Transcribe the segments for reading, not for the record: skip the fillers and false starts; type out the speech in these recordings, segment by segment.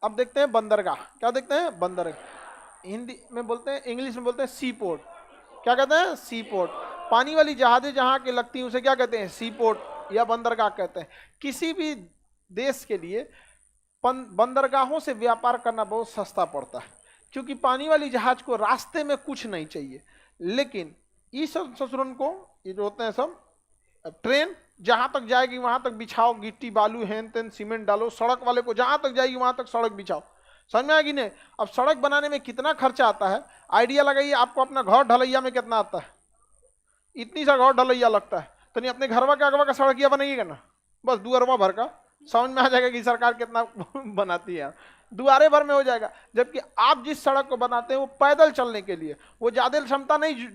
अब देखते हैं बंदरगाह। क्या देखते हैं? बंदरगाह। हिंदी में बोलते हैं, इंग्लिश में बोलते हैं सी पोर्ट। क्या कहते हैं? सी पोर्ट। पानी वाली जहाजें जहां के लगती हैं उसे क्या कहते हैं? सी पोर्ट या बंदरगाह कहते हैं। किसी भी देश के लिए बंदरगाहों से व्यापार करना बहुत सस्ता पड़ता है, क्योंकि पानी वाली जहाज को रास्ते में कुछ नहीं चाहिए। लेकिन इस ससुरन को, ये जो होते हैं सब ट्रेन, जहां तक जाएगी वहां तक बिछाओ, गिट्टी बालू हेन तेन सीमेंट डालो, सड़क वाले को जहां तक जाएगी वहां तक सड़क बिछाओ। समझ में आएगी नहीं? अब सड़क बनाने में कितना खर्चा आता है, आइडिया लगाइए। आपको अपना घर ढलैया में कितना आता है? इतनी सा घर ढलैया लगता है, तो नहीं अपने घरवा के अगवा का सड़किया बनाइएगा ना, बस दुअरवा भर का, समझ में आ जाएगा कि सरकार कितना बनाती है। दुआरे भर में हो जाएगा। जबकि आप जिस सड़क को बनाते हैं वो पैदल चलने के लिए, वो ज्यादा क्षमता नहीं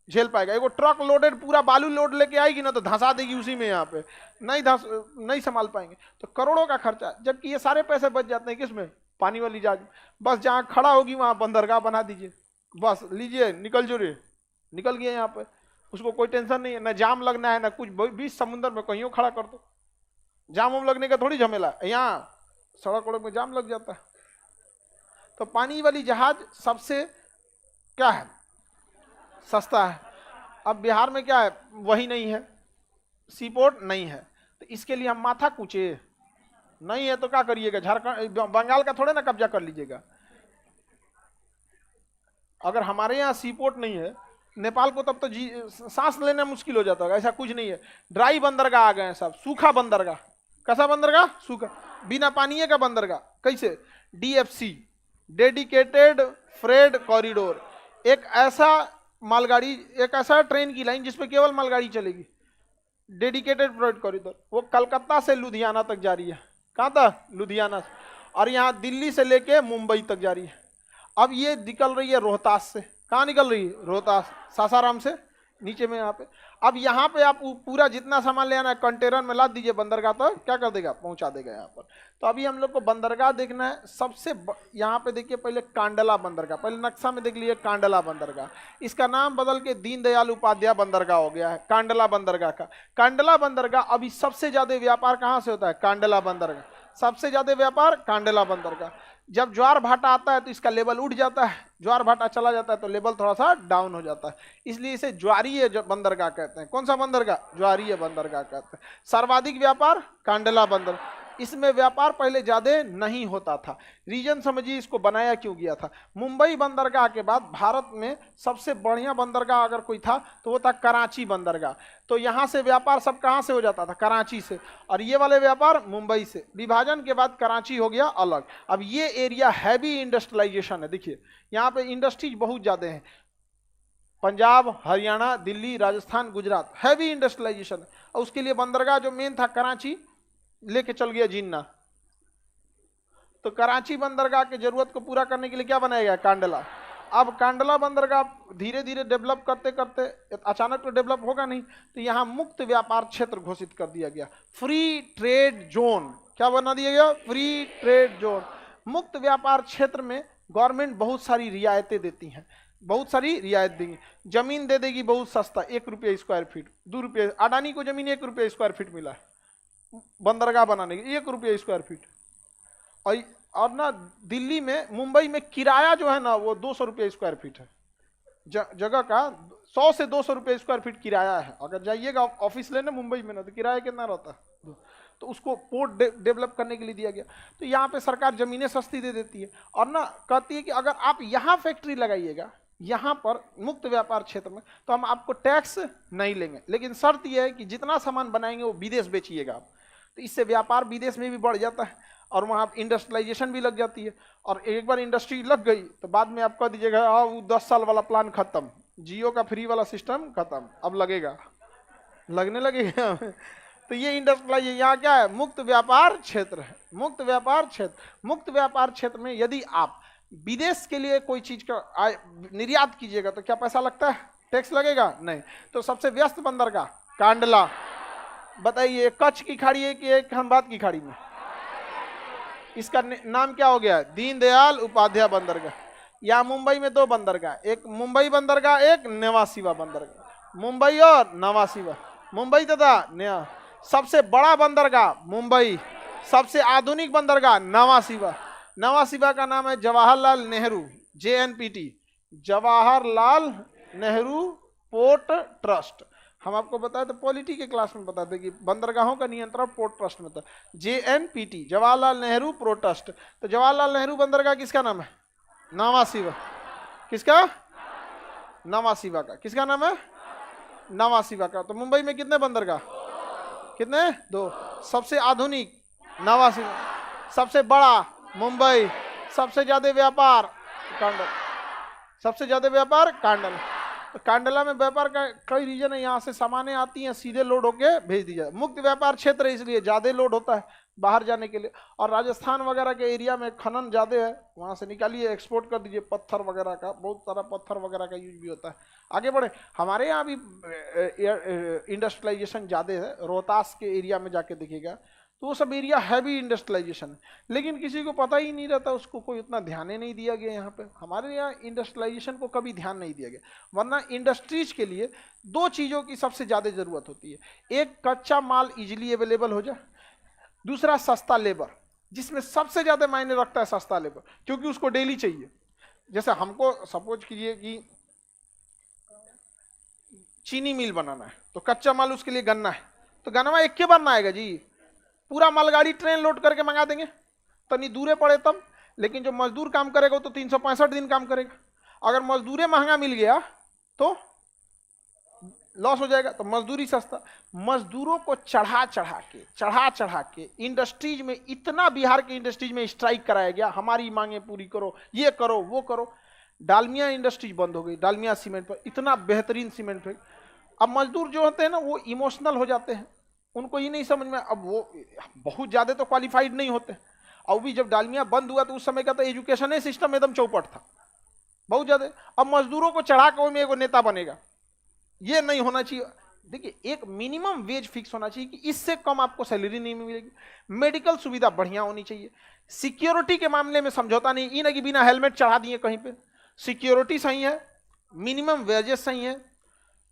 झेल पाएगा। एगो ट्रक लोडेड पूरा बालू लोड लेके आएगी ना तो धंसा देगी उसी में, यहाँ पे नहीं संभाल पाएंगे। तो करोड़ों का खर्चा, जबकि ये सारे पैसे बच जाते हैं किसमें? पानी वाली जहाज। बस जहाँ खड़ा होगी वहां बंदरगाह बना दीजिए, बस लीजिए निकल जो रे, निकल गया यहाँ पे। उसको कोई टेंशन नहीं है, ना जाम लगना है ना कुछ। बीच समुद्र में कहीं खड़ा कर दो, जाम वाम लगने का थोड़ी झमेला। यहाँ सड़क वड़क में जाम लग जाता है। तो पानी वाली जहाज सबसे क्या है? सस्ता है। अब बिहार में क्या है? वही नहीं है, सीपोर्ट नहीं है, तो इसके लिए हम माथा कूचे नहीं है तो क्या करिएगा? झारखंड बंगाल का थोड़े ना कब्जा कर लीजिएगा। अगर हमारे यहाँ सीपोर्ट नहीं है, नेपाल को तब तो सांस लेना मुश्किल हो जाता है। ऐसा कुछ नहीं है। ड्राई बंदरगाह आ गए हैं सब, सूखा बंदरगाह। कैसा बंदरगाह? सूखा, बिना पानी का बंदरगाह। कैसे? DFC, dedicated freight corridor. एक ऐसा मालगाड़ी, एक ऐसा ट्रेन की लाइन जिसपे केवल मालगाड़ी चलेगी, डेडिकेटेड फ्रेट कॉरिडोर। वो कलकत्ता से लुधियाना तक जा रही है। कहाँ तक? लुधियाना। और यहाँ दिल्ली से लेके मुंबई तक जा रही है। अब ये निकल रही है रोहतास से। कहाँ निकल रही है? रोहतास, सासाराम से नीचे में यहाँ पे। अब यहाँ पे आप पूरा जितना सामान ले आना है कंटेनर में लाद दीजिए, बंदरगाह तक क्या कर देगा? पहुंचा देगा यहाँ पर। तो अभी हम लोग को बंदरगाह देखना है। सबसे यहाँ पे देखिए पहले कांडला बंदरगाह, पहले नक्शा में देख लीजिए कांडला बंदरगाह। इसका नाम बदल के दीनदयाल उपाध्याय बंदरगाह हो गया है, कांडला बंदरगाह का। कांडला बंदरगाह अभी सबसे ज्यादा व्यापार कहाँ से होता है? कांडला बंदरगाह। सबसे ज्यादा व्यापार कांडला बंदरगाह। जब ज्वार भाटा आता है तो इसका लेवल उठ जाता है, ज्वार भाटा चला जाता है तो लेवल थोड़ा सा डाउन हो जाता है। इसलिए इसे ज्वारीय बंदरगाह कहते हैं। कौन सा बंदरगाह? ज्वारीय बंदरगाह कहते हैं। सर्वाधिक व्यापार कांडला बंदर। इसमें व्यापार पहले ज्यादा नहीं होता था। रीजन समझिए इसको बनाया क्यों गया था। मुंबई बंदरगाह के बाद भारत में सबसे बढ़िया बंदरगाह अगर कोई था तो वो था कराची बंदरगाह। तो यहाँ से व्यापार सब कहाँ से हो जाता था? कराची से। और ये वाले व्यापार मुंबई से। विभाजन के बाद कराची हो गया अलग। अब ये एरिया हैवी इंडस्ट्रियलाइजेशन है। देखिए यहाँ पे इंडस्ट्रीज बहुत ज्यादा हैं। पंजाब, हरियाणा, दिल्ली, राजस्थान, गुजरात, हैवी इंडस्ट्रियलाइजेशन है। और उसके लिए बंदरगाह जो मेन था कराची लेके चल गया जिन्ना। तो कराची बंदरगाह की जरूरत को पूरा करने के लिए क्या बनाया गया? कांडला। अब कांडला बंदरगाह धीरे धीरे डेवलप करते करते, अचानक तो डेवलप होगा नहीं, तो यहाँ मुक्त व्यापार क्षेत्र घोषित कर दिया गया, फ्री ट्रेड जोन। क्या बना दिया गया? Free trade zone. मुक्त व्यापार क्षेत्र में गवर्नमेंट बहुत सारी रियायतें देती हैं, बहुत सारी रियायत देंगी। जमीन दे देगी बहुत सस्ता, 1 रुपये स्क्वायर फीट, 2 रुपये। अडानी को जमीन 1 रुपये स्क्वायर फीट मिला है बंदरगाह बनाने की, 1 रुपये स्क्वायर फीट। और ना दिल्ली में, मुंबई में किराया जो है ना वो 200 रुपये स्क्वायर फीट है। जगह का 100 से 200 रुपये स्क्वायर फीट किराया है। अगर जाइएगा ऑफिस लेने मुंबई में ना तो किराया कितना रहता है। तो उसको पोर्ट डेवलप करने के लिए दिया गया। तो यहाँ पे सरकार जमीनें सस्ती दे देती है और ना कहती है कि अगर आप यहाँ फैक्ट्री लगाइएगा यहाँ पर मुक्त व्यापार क्षेत्र में तो हम आपको टैक्स नहीं लेंगे, लेकिन शर्त यह है कि जितना सामान बनाएंगे वो विदेश बेचिएगा आप। तो इससे व्यापार विदेश में भी बढ़ जाता है और वहाँ इंडस्ट्रियलाइजेशन भी लग जाती है। और एक बार इंडस्ट्री लग गई तो बाद में आप कह दीजिएगा वो 10 साल वाला प्लान खत्म, जियो का फ्री वाला सिस्टम खत्म, अब लगेगा, लगने लगेगा। तो ये इंडस्ट्रियलाइजेशन यहाँ क्या है? मुक्त व्यापार क्षेत्र है। मुक्त व्यापार क्षेत्र, मुक्त व्यापार क्षेत्र में यदि आप विदेश के लिए कोई चीज का निर्यात कीजिएगा तो क्या पैसा लगता है? टैक्स लगेगा? नहीं। तो सबसे व्यस्त बंदरगाह कांडला। बताइए कच्छ की खाड़ी है कि एक खंबात की खाड़ी में? इसका नाम क्या हो गया? दीनदयाल उपाध्याय बंदरगाह। या मुंबई में 2 बंदरगाह, एक मुंबई बंदरगाह, एक नेवा शिवा बंदरगाह। मुंबई और नवा शिवा, मुंबई तथा नया। सबसे बड़ा बंदरगाह मुंबई, सबसे आधुनिक बंदरगाह नवा सिवा। नवा सिवा का नाम है Jawaharlal Nehru, JNPT, Jawaharlal Nehru port trust. हम आपको बताए तो पॉलिटी के क्लास में बताते कि बंदरगाहों का नियंत्रण पोर्ट ट्रस्ट में था, JNPT, Jawaharlal Nehru port trust. तो जवाहरलाल नेहरू बंदरगाह किसका नाम है? नवा सिवा। किसका? नवा सिवा का। किसका नाम है? नवा सिवा का। तो मुंबई में कितने बंदरगाह? कितने? 2। सबसे आधुनिक नवा सिवा, सबसे बड़ा मुंबई, सबसे ज्यादा व्यापार कांडल, सबसे ज्यादा व्यापार कांडल। कांडला में व्यापार का कई रीजन है, यहाँ से सामानें आती हैं सीधे लोड होके भेज दी जाए। मुक्त व्यापार क्षेत्र है इसलिए ज्यादा लोड होता है बाहर जाने के लिए। और राजस्थान वगैरह के एरिया में खनन ज्यादा है, वहां से निकालिए एक्सपोर्ट कर दीजिए। पत्थर वगैरह का, बहुत सारा पत्थर वगैरह का यूज भी होता है। आगे बढ़े, हमारे यहाँ भी इंडस्ट्रियलाइजेशन ज्यादा है। रोहतास के एरिया में जाके देखिएगा तो वो सब एरिया हैवी इंडस्ट्रियलाइजेशन है, लेकिन किसी को पता ही नहीं रहता, उसको कोई उतना ध्यान ही नहीं दिया गया। यहाँ पे हमारे यहाँ इंडस्ट्रियलाइजेशन को कभी ध्यान नहीं दिया गया, वरना इंडस्ट्रीज के लिए 2 चीज़ों की सबसे ज़्यादा ज़रूरत होती है। एक, कच्चा माल इजीली अवेलेबल हो जाए। दूसरा, सस्ता लेबर, जिसमें सबसे ज़्यादा मायने रखता है सस्ता लेबर, क्योंकि उसको डेली चाहिए। जैसे हमको सपोज कीजिए कि चीनी मिल बनाना है, तो कच्चा माल उसके लिए गन्ना है, तो गन्ना एक के बार ना आएगा जी, पूरा मालगाड़ी ट्रेन लोड करके मंगा देंगे, तनी दूरे पड़े तब। लेकिन जो मजदूर काम करेगा वो तो 365 दिन काम करेगा। अगर मजदूरी महंगा मिल गया तो लॉस हो जाएगा, तो मजदूरी सस्ता। मजदूरों को चढ़ा चढ़ा के इंडस्ट्रीज में, इतना बिहार के इंडस्ट्रीज में स्ट्राइक कराया गया, हमारी मांगे पूरी करो, ये करो वो करो। डालमिया इंडस्ट्रीज बंद हो गई, डालमिया सीमेंट पर इतना बेहतरीन सीमेंट फेंक। अब मजदूर जो होते हैं ना वो इमोशनल हो जाते हैं, उनको ये नहीं समझ में, अब वो बहुत ज्यादा तो क्वालिफाइड नहीं होते। और भी जब डालमिया बंद हुआ तो उस समय का तो एजुकेशन सिस्टम एकदम चौपट था, बहुत ज्यादा। अब मजदूरों को चढ़ा के में एगो नेता बनेगा, ये नहीं होना चाहिए। देखिए, एक मिनिमम वेज फिक्स होना चाहिए कि इससे कम आपको सैलरी नहीं मिलेगी। मेडिकल सुविधा बढ़िया होनी चाहिए। सिक्योरिटी के मामले में समझौता नहीं, ये ना कि बिना हेलमेट चढ़ा दिए कहीं पे। सिक्योरिटी सही है, मिनिमम वेजेस सही है,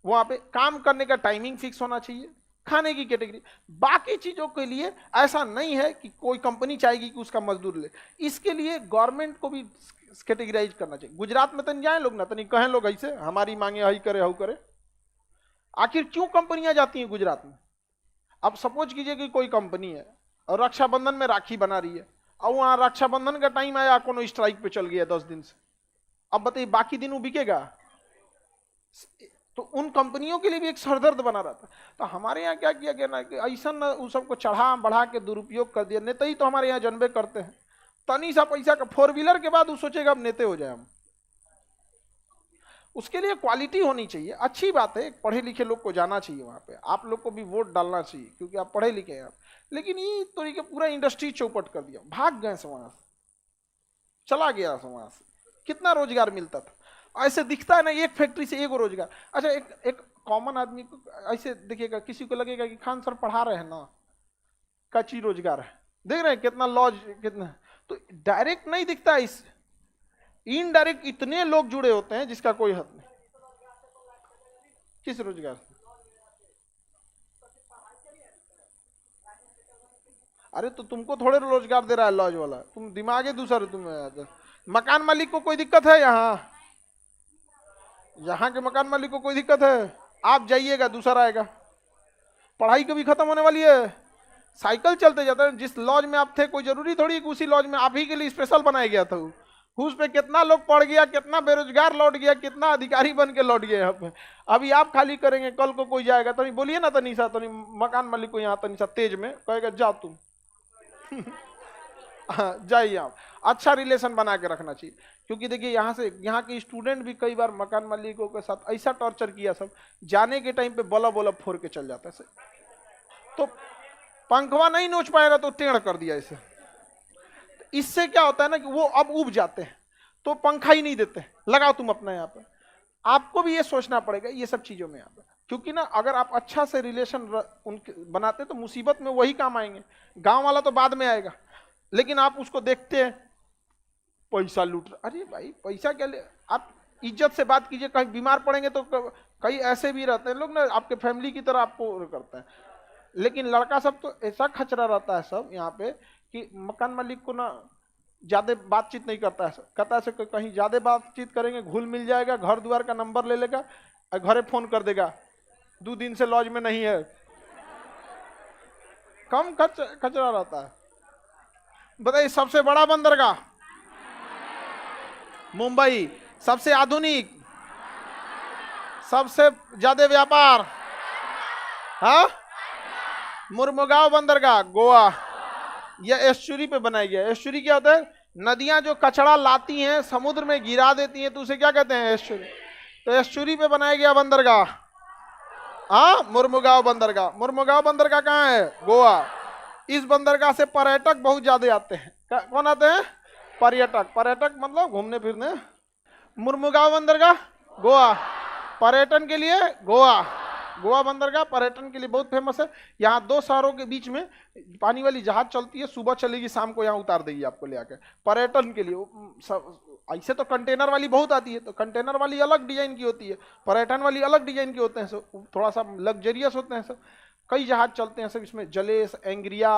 वहां पे काम करने का टाइमिंग फिक्स होना चाहिए, खाने की कैटेगरी। बाकी चीजों के लिए ऐसा नहीं है कि कोई कंपनी चाहेगी कि उसका मजदूर ले, इसके लिए गवर्नमेंट को भी कैटेगराइज करना चाहिए। गुजरात में तन जाए लोग ना, तनी कहें लोग ऐसे हमारी मांगे हई करे हऊ करे। आखिर क्यों कंपनियां जाती हैं गुजरात में? अब सपोज कीजिए कि कोई कंपनी है और रक्षाबंधन में राखी बना रही है, और वहां रक्षाबंधन का टाइम आया, कोनो स्ट्राइक पे चल गया 10 दिन से, अब बताइए बाकी दिन वो बिकेगा? तो उन कंपनियों के लिए भी एक सरदर्द बना रहता। तो हमारे यहाँ क्या किया गया ना कि ऐसा न उस सबको चढ़ा बढ़ा के दुरुपयोग कर दिया। नेता ही तो हमारे यहाँ जनबे करते हैं, तनी सा पैसा का 4 व्हीलर के बाद वो सोचेगा अब नेते हो जाए हम। उसके लिए क्वालिटी होनी चाहिए। अच्छी बात है, पढ़े लिखे लोग को जाना चाहिए वहां पे, आप लोग को भी वोट डालना चाहिए क्योंकि आप पढ़े लिखे हैं। लेकिन ये तरीके पूरा इंडस्ट्री चौपट कर दिया, भाग गए से वहां से, चला गया से वहां से। कितना रोजगार मिलता था, ऐसे दिखता है ना, एक फैक्ट्री से एगो रोजगार। अच्छा, एक कॉमन आदमी को ऐसे देखिएगा, किसी को लगेगा कि खान सर पढ़ा रहे हैं ना, कच्ची रोजगार है, देख रहे हैं कितना लॉज कितना। तो डायरेक्ट नहीं दिखता, इस इनडायरेक्ट इतने लोग जुड़े होते हैं जिसका कोई हद नहीं। किस रोजगार? अरे तो तुमको थोड़े रोजगार दे रहा है लॉज वाला, तुम दिमाग है दूसरा। तुम मकान मालिक को कोई दिक्कत है? यहाँ के मकान मालिक को कोई दिक्कत है? आप जाइएगा, दूसरा आएगा। पढ़ाई कभी खत्म होने वाली है? साइकिल चलते जाता है। जिस लॉज में आप थे कोई जरूरी थोड़ी कि उसी लॉज में आप ही के लिए स्पेशल बनाया गया था। उस पे कितना लोग पढ़ गया, कितना बेरोजगार लौट गया, कितना अधिकारी बन के लौट गया यहाँ पे। अभी आप खाली करेंगे, कल को कोई जाएगा। तनी बोलिए ना तनीसा, तनी मकान मालिक को यहाँ तनीसा तेज में कहेगा जा तुम जाइए आप। अच्छा रिलेशन बना के रखना चाहिए, क्योंकि देखिए यहाँ के स्टूडेंट भी कई बार मकान मालिकों के साथ ऐसा टॉर्चर किया, सब जाने के टाइम पे बोला बोला फोड़ के चल जाता है। तो पंखवा नहीं नोच पाएगा तो टेढ़ कर दिया इसे। इससे क्या होता है ना कि वो अब उब जाते हैं, तो पंखा ही नहीं देते, लगाओ तुम अपना यहाँ पे। आपको भी ये सोचना पड़ेगा ये सब चीजों में यहाँ पे, क्योंकि ना अगर आप अच्छा से रिलेशन उनके बनाते तो मुसीबत में वही काम आएंगे। गांव वाला तो बाद में आएगा, लेकिन आप उसको देखते हैं पैसा लूट रहा। अरे भाई पैसा क्या ले, आप इज्जत से बात कीजिए। कहीं बीमार पड़ेंगे तो कई ऐसे भी रहते हैं लोग ना, आपके फैमिली की तरह आपको करते हैं। लेकिन लड़का सब तो ऐसा खचरा रहता है सब यहाँ पे कि मकान मालिक को ना ज्यादा बातचीत नहीं करता है, कहता है कि कहीं ज्यादा बातचीत करेंगे घुल मिल जाएगा, घर द्वार का नंबर ले लेगा और घरे फोन कर देगा 2 दिन से लॉज में नहीं है। कम कचरा रहता है। बताइए सबसे बड़ा बंदरगाह मुंबई, सबसे आधुनिक, सबसे ज्यादा व्यापार, हाँ, मुर्मुगांव बंदरगाह गोवा। यह एस्चुरी पे बनाया गया। एस्चुरी क्या होता है? नदियां जो कचरा लाती हैं समुद्र में गिरा देती हैं तो उसे क्या कहते हैं? एस्चुरी। तो एस्चुरी पे बनाया गया बंदरगाह, हाँ, मुर्मुगांव बंदरगाह। मुर्मुगांव बंदरगाह कहाँ है? गोवा। इस बंदरगाह से पर्यटक बहुत ज्यादा आते हैं। कौन आते हैं? पर्यटक। पर्यटक मतलब घूमने फिरने। मुर्मुगांव बंदरगाह गोवा, पर्यटन के लिए गोवा। गोवा बंदरगाह पर्यटन के लिए बहुत फेमस है। यहाँ 2 शहरों के बीच में पानी वाली जहाज चलती है, सुबह चलेगी शाम को यहाँ उतार देगी आपको ले आकर, पर्यटन के लिए। ऐसे तो कंटेनर वाली बहुत आती है, तो कंटेनर वाली अलग डिजाइन की होती है, पर्यटन वाली अलग डिजाइन की होते हैं, सब थोड़ा सा लग्जरियस होते हैं सब। कई जहाज चलते हैं सब इसमें, जलेस, एंग्रिया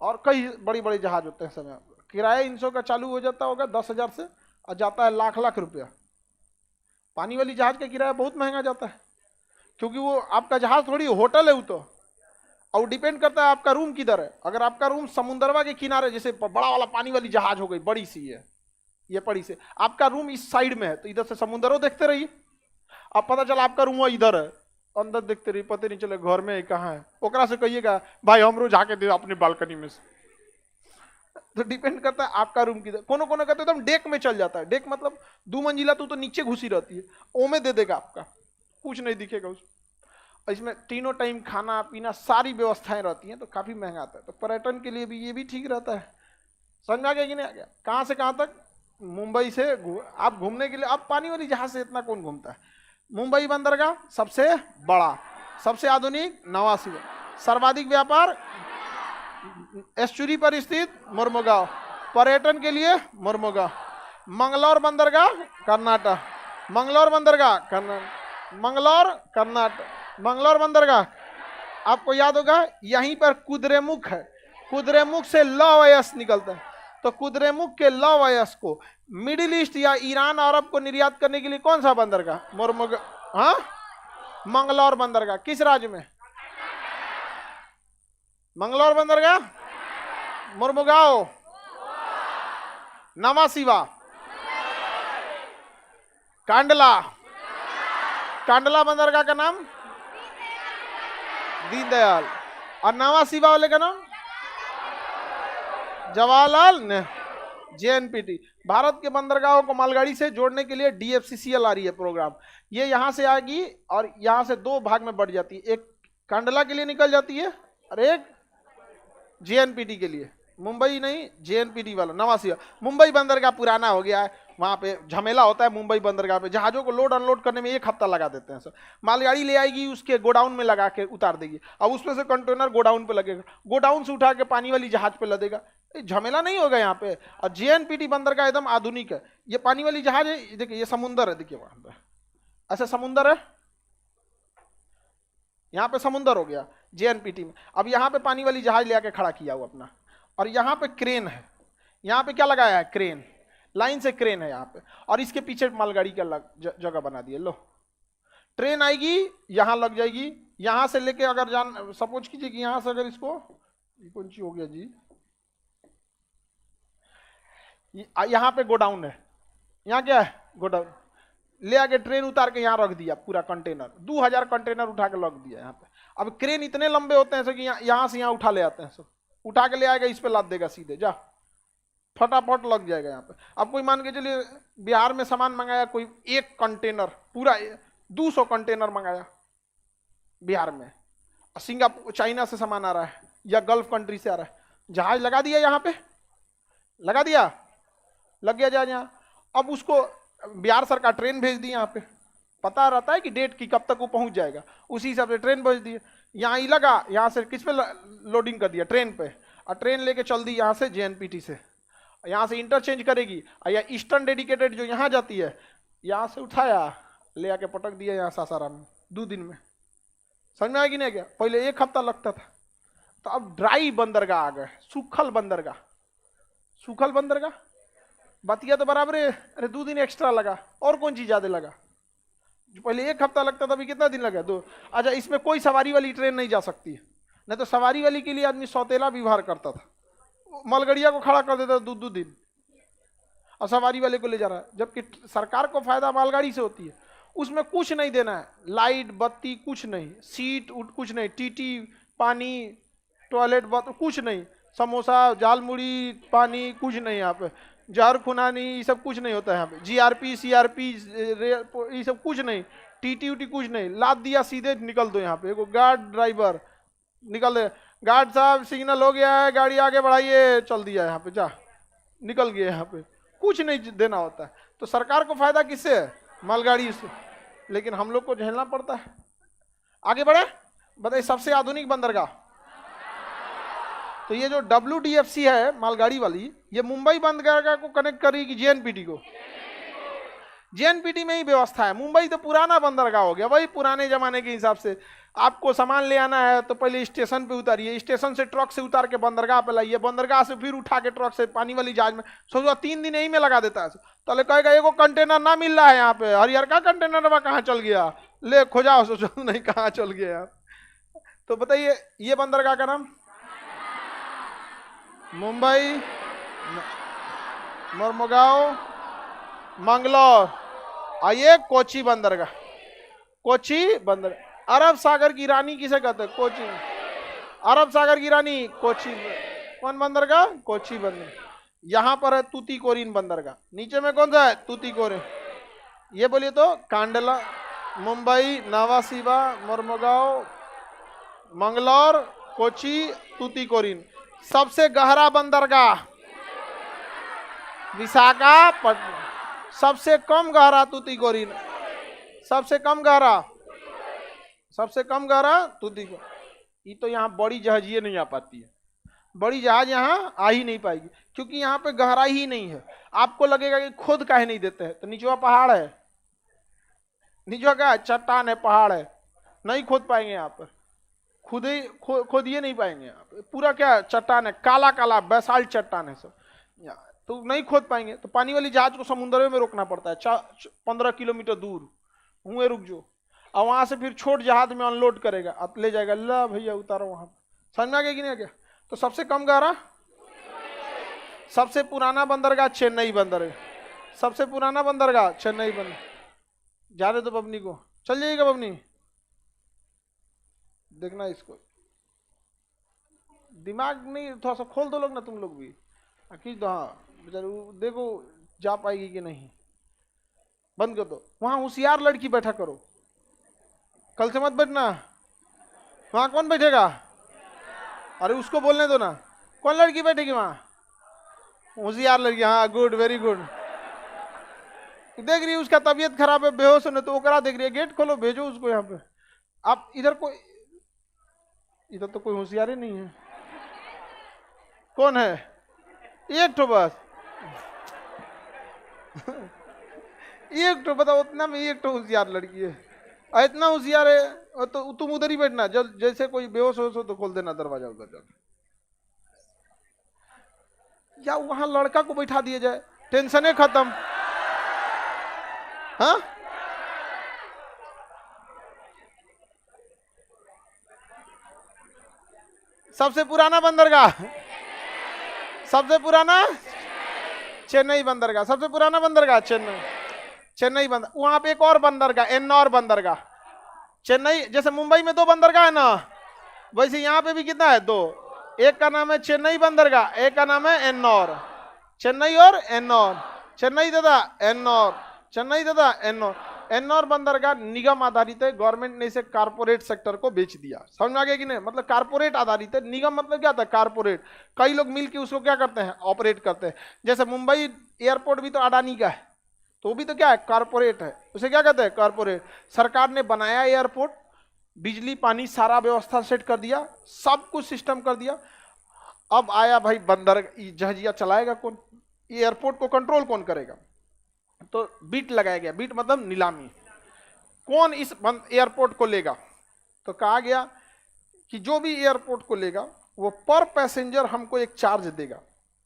और कई बड़े बड़े जहाज होते हैं सब। किराया इनसो का चालू हो जाता होगा 10,000 से और जाता है लाख लाख रुपया। पानी वाली जहाज का किराया बहुत महंगा जाता है, क्योंकि वो आपका जहाज थोड़ी होटल है वो तो, और डिपेंड करता है आपका रूम किधर है। अगर आपका रूम समुंदरवा के किनारे, जैसे बड़ा वाला पानी वाली जहाज हो गई, बड़ी सी है ये, बड़ी से आपका रूम इस साइड में है तो इधर से समुंदरों देखते रहिए। अब पता चला आपका रूम इधर है, अंदर देखते रहिए, पता नहीं चले घर में कहाँ है। ओकरा से कहिएगा भाई हमरो जाके दे अपने बालकनी में से। तो डिपेंड करता है आपका रूम किधर। कोनो कोनो कहते एकदम डेक में चल जाता है। डेक मतलब 2 मंजिला तो नीचे घुसी रहती है, ओ में दे देगा आपका, कुछ नहीं दिखेगा उसको। इसमें तीनों टाइम खाना पीना सारी व्यवस्थाएं रहती हैं, तो काफी महंगा आता है। तो पर्यटन के लिए भी ये भी ठीक रहता है। समझ आ गया कि नहीं आ गया? कहाँ से कहाँ तक? मुंबई से आप घूमने के लिए, अब पानी वाली जहाज से इतना कौन घूमता है? मुंबई बंदरगाह सबसे बड़ा, सबसे आधुनिक, नवासी, सर्वाधिक व्यापार, एस्चुरी पर स्थित मुर्मुगांव, पर्यटन के लिए मुर्मुगांव। मंगलौर बंदरगाह कर्नाटक, मंगलौर बंदरगाह कर्नाटक, मंगलौर कर्नाटक, मंगलौर बंदरगाह आपको याद होगा यहीं पर कुद्रेमुख है। कुद्रेमुख से लौह निकलता है, तो कुद्रेमुख के लौह को मिडिल ईस्ट या ईरान अरब को निर्यात करने के लिए कौन सा बंदरगाह? मुर्मुगांव, हाँ, मंगलौर बंदरगाह। किस राज्य में? मंगलौर बंदरगाह, मुर्मुगांव, नवासिवा, कांडला। कांडला बंदरगाह का नाम दीनदयाल, और नवासिवा वाले का नाम जवाहरलाल नेहरू, जेएनपीटी। भारत के बंदरगाहों को मालगाड़ी से जोड़ने के लिए डीएफसीसीएल आ रही है प्रोग्राम। ये यहां से आएगी और यहां से 2 भाग में बढ़ जाती है, एक कांडला के लिए निकल जाती है और एक जेएनपीटी के लिए। मुंबई नहीं, जेएनपीटी वाला नवासिया। मुंबई बंदरगाह पुराना हो गया है, वहां पे झमेला होता है मुंबई बंदरगाह पे। जहाजों को लोड अनलोड करने में 1 हफ्ता लगा देते हैं सर। मालगाड़ी ले आएगी, उसके गोडाउन में लगा के उतार देगी, अब उसमें से कंटेनर गोडाउन पे लगेगा, गोडाउन से उठा के पानी वाली जहाज पे लदेगा। झमेला नहीं होगा यहाँ पे। और जेएनपीटी बंदरगाह एकदम आधुनिक है। ये पानी वाली जहाज है, देखिए ये समुंदर है, देखिए वहां पे ऐसा समुंदर है, यहाँ पे समुंदर हो गया जेएनपीटी में। अब यहाँ पे पानी वाली जहाज ले आके खड़ा किया हुआ अपना, और यहाँ पे क्रेन है। यहाँ पे क्या लगाया है? क्रेन, लाइन से क्रेन है यहाँ पे, और इसके पीछे मालगाड़ी का जगह बना दिया। लो ट्रेन आएगी, यहाँ लग जाएगी, यहाँ से लेके अगर जान सपोज कीजिए कि यहाँ से अगर इसको, कौन सी हो गया जी, यहाँ पे गोडाउन है, यहाँ क्या है? गोडाउन। ले आके ट्रेन उतार के यहाँ रख दिया पूरा कंटेनर, 2000 कंटेनर उठा के रख दिया यहाँ पे। अब क्रेन इतने लंबे होते हैं कि यहाँ से यहाँ उठा ले आते हैं सब, उठा के ले आएगा, इस पे लाद देगा सीधे, जा फटाफट लग जाएगा यहाँ पे। अब कोई मान के चलिए बिहार में सामान मंगाया कोई, 1 कंटेनर पूरा 200 कंटेनर मंगाया बिहार में, सिंगापुर चाइना से सामान आ रहा है या गल्फ कंट्री से आ रहा है, जहाज लगा दिया यहाँ पे, लगा दिया, लग गया जहाज यहाँ। अब उसको बिहार सरकार ट्रेन भेज दी यहाँ पे, पता रहता है कि डेट की कब तक वो पहुंच जाएगा, उसी हिसाब से ट्रेन भेज दी। यहाँ ही लगा, यहाँ से किस पे लोडिंग कर दिया? ट्रेन पे, और ट्रेन लेके चल दी यहाँ से जेएनपीटी से, यहाँ से इंटरचेंज करेगी, या ईस्टर्न डेडिकेटेड जो यहाँ जाती है, यहाँ से उठाया ले आके पटक दिया यहाँ सासाराम में 2 दिन में। समझ में आया कि नहीं गया? पहले 1 हफ्ता लगता था, तो अब ड्राई बंदरगाह आ गए, सूखल बंदरगाह। सूखल बंदरगाह बतिया तो बराबर है, अरे 2 दिन एक्स्ट्रा लगा, और कौन चीज ज्यादा लगा? जो पहले 1 हफ्ता लगता था, अभी कितना दिन लगा? 2। अच्छा, इसमें कोई सवारी वाली ट्रेन नहीं जा सकती है, नहीं तो सवारी वाली के लिए आदमी सौतेला व्यवहार करता था, मालगाड़िया को खड़ा कर देता था 2-2 दिन, और सवारी वाले को ले जा रहा है। जबकि सरकार को फायदा मालगाड़ी से होती है, उसमें कुछ नहीं देना है, लाइट बत्ती कुछ नहीं, सीट उठ कुछ नहीं, टीटी पानी टॉयलेट बाथ कुछ नहीं, समोसा झालमुड़ी पानी कुछ नहीं, यहाँ पे जहर खुनानी ये सब कुछ नहीं होता है यहाँ पे, जीआरपी सीआरपी ये सब कुछ नहीं, टीटी उटी कुछ नहीं, लाद दिया सीधे निकल दो। यहाँ पे एगो गार्ड ड्राइवर निकल दे, गार्ड साहब सिग्नल हो गया है, गाड़ी आगे बढ़ाइए, चल दिया यहाँ पे, जा निकल गया, यहाँ पे कुछ नहीं देना होता है। तो सरकार को फायदा किससे है? मालगाड़ी से, लेकिन हम लोग को झेलना पड़ता है। आगे बढ़े, बताइए सबसे आधुनिक बंदरगाह। तो ये जो WDFC है मालगाड़ी वाली, ये मुंबई बंदरगाह को कनेक्ट करेगी JNPT को। JNPT में ही व्यवस्था है। मुंबई तो पुराना बंदरगाह हो गया, वही पुराने जमाने के हिसाब से। आपको सामान ले आना है तो पहले स्टेशन पे उतारिए, स्टेशन से ट्रक से उतार के बंदरगाह पे लाइए, बंदरगाह से फिर उठा के ट्रक से पानी वाली जहाज में, सोचो 3 दिन यही में लगा देता है। तो कहेगा एगो कंटेनर ना मिल रहा है यहाँ पे, हरियर का कंटेनर कहाँ चल गया, ले खोजाओ, सोचो नहीं कहाँ चल गया। तो बताइए ये बंदरगाह का नाम मुंबई, मोरमुगांव, मंगलौर, आइए कोची बंदरगाह। कोची बंदरगाह अरब सागर की रानी किसे कहते हैं? कोची। अरब सागर की रानी कोची। कौन बंदरगाह? कोची बंदरगाह। यहां पर है तूतीकोरिन बंदरगाह, नीचे में कौन सा है? तूतीकोरिन। ये बोलिए तो कांडला, मुंबई, नावासीबा, मोरमुगांव, मंगलौर, कोची, तूतीकोरिन। सबसे गहरा बंदरगाह विशाखापट्टनम, सबसे कम गहरा तूतीकोरिन, सबसे कम गहरा तूतीकोरिन। ये तो यहाँ बड़ी जहाजिए नहीं आ पाती है, बड़ी जहाज यहाँ आ ही नहीं पाएगी, क्योंकि यहाँ पे गहराई ही नहीं है। आपको लगेगा कि खोद काहे नहीं देते हैं, तो नीचवा पहाड़ है, नीचवा क्या है? चट्टान है, पहाड़ है, नहीं खोद पाएंगे यहाँ पर, खोदिए नहीं पाएंगे। यहाँ पे पूरा क्या चट्टान है, काला काला बैसाल्ट चट्टान है सब, तो नहीं खोद पाएंगे। तो पानी वाली जहाज को समुद्र में रोकना पड़ता है, 15 किलोमीटर दूर हुए रुक जो, और वहां से फिर छोट जहाज में अनलोड करेगा, अब ले जाएगा, ला भैया उतारो वहां। समझ में आ गया कि नहीं? क्या? तो सबसे कम गहरा, सबसे पुराना बंदरगाह चेन्नई बंदरगाह, सबसे पुराना बंदरगाह चेन्नई बंदर। जा रहे तो बबनी को, चल जाइएगा बबनी, देखना इसको, दिमाग नहीं थोड़ा सा खोल दो लोग ना, तुम लोग भी खींच दो। हाँ बेचारे देखो जा पाएगी कि नहीं, बंद कर दो। वहां होशियार लड़की बैठा करो, कल से मत बैठना। वहां कौन बैठेगा? अरे उसको बोलने दो ना, कौन लड़की बैठेगी वहां? होशियार लड़की। हाँ गुड, वेरी गुड। देख रही है उसका तबीयत खराब है, बेहोश होने, तो ओकरा देख रही है, गेट खोलो, भेजो उसको यहाँ पे। आप इधर तो कोई होशियार ही नहीं है। कौन है? एक तो बस एक तो बताओ, उतना में एक तो होशियार लड़की है, इतना होशियार है तो तुम उधर ही बैठना, जब जैसे कोई बेहोश हो तो खोल देना दरवाजा उधर जाकर, या वहां लड़का को बैठा दिया जाए, टेंशन खत्म। हाँ सबसे पुराना बंदरगाह, सबसे पुराना चेन्नई बंदरगाह, सबसे पुराना बंदरगाह चेन्नई बंदर। वहां पे एक और बंदरगाह, एन्नौर बंदरगाह। चेन्नई जैसे मुंबई में 2 बंदरगाह है ना, वैसे यहाँ पे भी कितना है? 2। एक का नाम है चेन्नई बंदरगाह, एक का नाम है एन्नौर। चेन्नई और एन्नौर, चेन्नई तथा एन्नौर, चेन्नई तथा एन्नौर। एन्नौर बंदरगाह निगम आधारित है, गवर्नमेंट ने इसे कारपोरेट सेक्टर को बेच दिया। समझ में आ गया कि नहीं? मतलब कारपोरेट आधारित है, निगम मतलब क्या था? कारपोरेट। कई लोग मिलकर उसको क्या करते हैं? ऑपरेट करते हैं। जैसे मुंबई एयरपोर्ट भी तो अडानी का है, तो वो भी तो क्या है? कारपोरेट है। उसे क्या कहते हैं? कारपोरेट। सरकार ने बनाया एयरपोर्ट, बिजली पानी सारा व्यवस्था सेट कर दिया, सब कुछ सिस्टम कर दिया। अब आया भाई बंदर, जहाजिया चलाएगा कौन? एयरपोर्ट को कंट्रोल कौन करेगा? तो बीट लगाया गया, बीट मतलब नीलामी, कौन इस एयरपोर्ट को लेगा? तो कहा गया कि जो भी एयरपोर्ट को लेगा वो पर पैसेंजर हमको एक चार्ज देगा,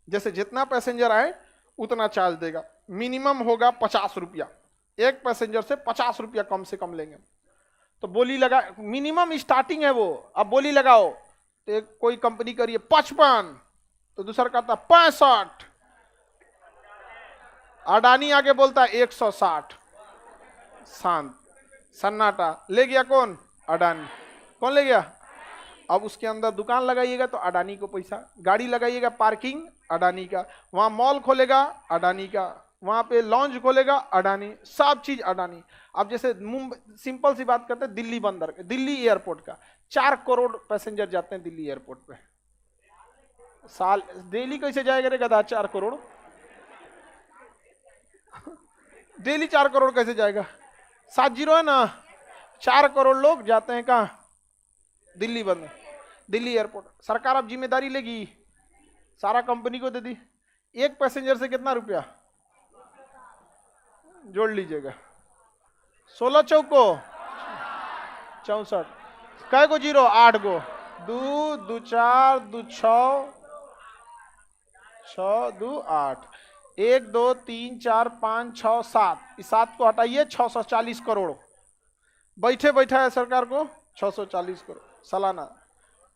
जैसे जितना पैसेंजर आए उतना चार्ज देगा। मिनिमम होगा 50 रुपया, एक पैसेंजर से 50 रुपया कम से कम लेंगे। तो बोली लगा, मिनिमम स्टार्टिंग है वो। अब बोली लगाओ तो एक कोई कंपनी करिए 55, तो दूसरा कहता 65, अडानी आगे बोलता है 160। शांत सन्नाटा। ले गया कौन? अडानी। कौन ले गया? अब उसके अंदर दुकान लगाइएगा तो अडानी को पैसा, गाड़ी लगाइएगा पार्किंग अडानी का, वहां मॉल खोलेगा अडानी का, वहां पे लॉन्ज खोलेगा अडानी, सब चीज अडानी। अब जैसे मुंबई, सिंपल सी बात करते हैं, दिल्ली बंदर, दिल्ली एयरपोर्ट का 4 करोड़ पैसेंजर जाते हैं दिल्ली एयरपोर्ट पे साल। डेली कैसे जाएगा रे गधा 4 करोड़? डेली 4 करोड़ कैसे जाएगा? 7 जीरो है ना, 4 करोड़ लोग जाते हैं कहाँ? दिल्ली बंदर, दिल्ली एयरपोर्ट। सरकार अब जिम्मेदारी लेगी, सारा कंपनी को दे दी। एक पैसेंजर से कितना रुपया जोड़ लीजिएगा? 16 चौको 64, कै गो जीरो? 8 गो। 2 2 4 2 6 6 2 8, 1 2 3 4 5 6 7, इस 7 को हटाइए, 640 करोड़ बैठे बैठा है सरकार को। 640 करोड़ सालाना,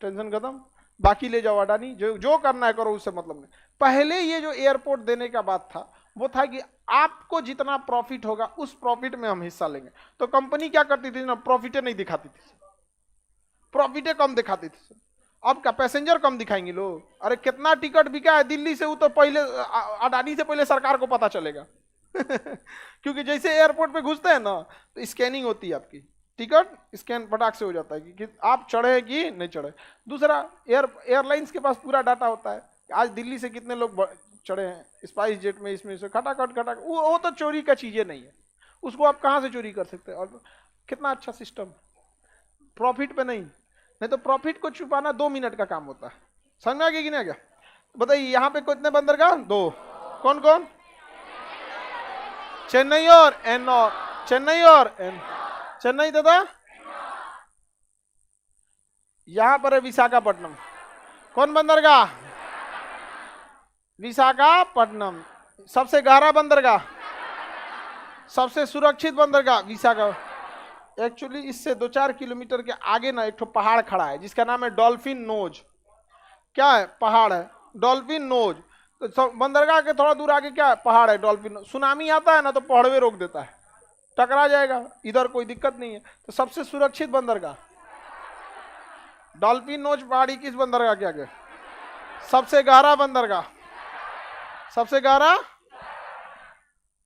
टेंशन खत्म। बाकी ले जाओ अडानी, जो करना है करो, उससे मतलब नहीं। पहले ये जो एयरपोर्ट देने का बात था वो था कि आपको जितना प्रॉफिट होगा उस प्रॉफिट में हम हिस्सा लेंगे। तो कंपनी क्या करती थी ना, प्रॉफिटे नहीं दिखाती थी, प्रॉफिटे कम दिखाती थी। अब क्या पैसेंजर कम दिखाएंगे लोग? अरे कितना टिकट बिका है दिल्ली से, वो तो पहले अडानी से पहले सरकार को पता चलेगा क्योंकि जैसे एयरपोर्ट पे घुसते हैं ना तो स्कैनिंग होती है, आपकी टिकट स्कैन फटाक से हो जाता है कि आप चढ़े कि नहीं चढ़े। दूसरा, एयरलाइंस के पास पूरा डाटा होता है, आज दिल्ली से कितने लोग चढ़े हैं स्पाइस जेट में, इसमें से खटाखट खटाखट। वो तो चोरी का चीजें नहीं है, उसको आप कहाँ से चोरी कर सकते हैं? और कितना अच्छा सिस्टम, प्रॉफिट पे नहीं तो प्रॉफिट को छुपाना 2 मिनट का काम होता है। समझ में आ गया कि नहीं? क्या बताइए, यहाँ पे कितने बंदरगाह? 2। कौन कौन? चेन्नई और एन्नौर। चेन्नई और चेन्नई दादा, यहां पर है विशाखापट्टनम। कौन बंदरगाह? विशाखापट्टनम। सबसे गहरा बंदरगाह, सबसे सुरक्षित बंदरगाह विशाखा। एक्चुअली इससे 2-4 किलोमीटर के आगे ना एक पहाड़ खड़ा है जिसका नाम है डॉल्फिन नोज। क्या है? पहाड़ है डॉल्फिन नोज। तो बंदरगाह के थोड़ा दूर आगे क्या है? पहाड़ है डॉल्फिन नोज। सुनामी आता है ना तो पहाड़वे रोक देता है, टकरा जाएगा, इधर कोई दिक्कत नहीं है। तो सबसे सुरक्षित बंदरगाह डॉल्फिन नोज पहाड़ी किस बंदरगाह के आगे? सबसे गहरा बंदरगाह, सबसे गहरा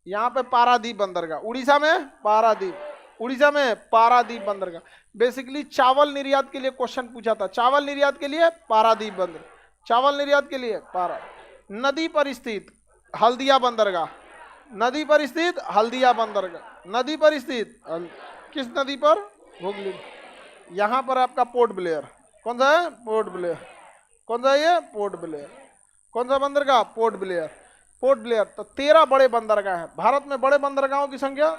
यहाँ पे पारादीप बंदरगाह, उड़ीसा में पारादीप, उड़ीसा में पारादीप बंदरगाह। बेसिकली चावल निर्यात के लिए क्वेश्चन पूछा था, चावल निर्यात के लिए पारादीप बंदर, चावल निर्यात के लिए पारा। नदी पर स्थित हल्दिया बंदरगाह, नदी पर स्थित हल्दिया बंदरगाह, नदी पर स्थित किस नदी पर? हुगली। यहाँ पर आपका पोर्ट ब्लेयर। कौन सा है? Port Blair. कौन सा है ये? Port Blair. कौन सा बंदरगाह? Port Blair. Port Blair. तो 13 बड़े बंदरगाह हैं भारत में। बड़े बंदरगाहों की संख्या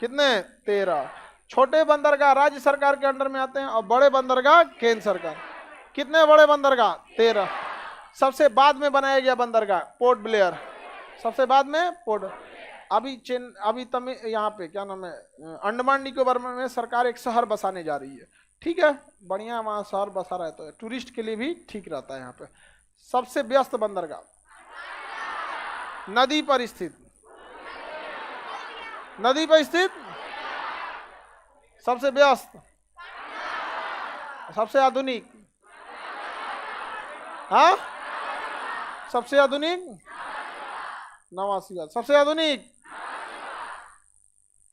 कितने? 13। छोटे बंदरगाह राज्य सरकार के अंडर में आते हैं और बड़े बंदरगाह केंद्र सरकार। कितने बड़े बंदरगाह? 13। सबसे बाद में बनाया गया बंदरगाह पोर्ट ब्लेयर, सबसे बाद में पोर्ट। अभी तमिल यहाँ पे क्या नाम है, अंडमान निकोबार में सरकार एक शहर बसाने जा रही है। ठीक है, बढ़िया, वहाँ शहर बसा रहता है, टूरिस्ट के लिए भी ठीक रहता है यहाँ पे। सबसे व्यस्त बंदरगाह नदी पर स्थित, नदी पर स्थित, सबसे व्यस्त, सबसे आधुनिक, हाँ सबसे आधुनिक नवासी, सबसे आधुनिक,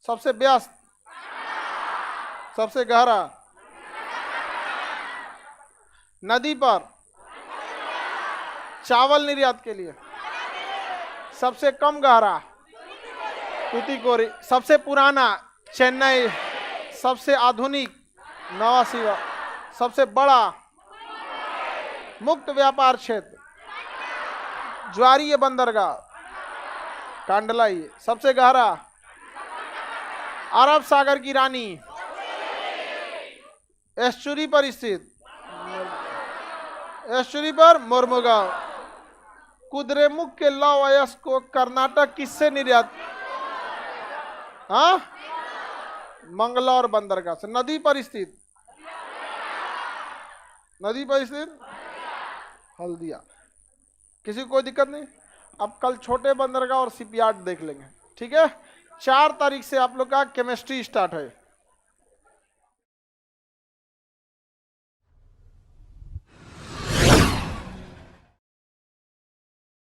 सबसे व्यस्त, सबसे गहरा, नदी पर, चावल निर्यात के लिए, सबसे कम गहरा तूतीकोरी, सबसे पुराना चेन्नई, सबसे आधुनिक नवासी, सबसे बड़ा मुक्त व्यापार क्षेत्र ज्वारीय बंदरगाह कांडलाई, सबसे गहरा अरब सागर की रानी एस्चुरी पर स्थित एस्चुरी पर मोरमुगांव। कुद्रेमुख के लौह अयस्क को कर्नाटक किससे निर्यात? हाँ, मंगलौर बंदरगाह से। नदी पर स्थित, नदी पर स्थित हल्दिया। किसी को कोई दिक्कत नहीं। अब कल छोटे बंदरगाह और शिपयार्ड देख लेंगे, ठीक है। 4 तारीख से आप लोग का केमिस्ट्री स्टार्ट है।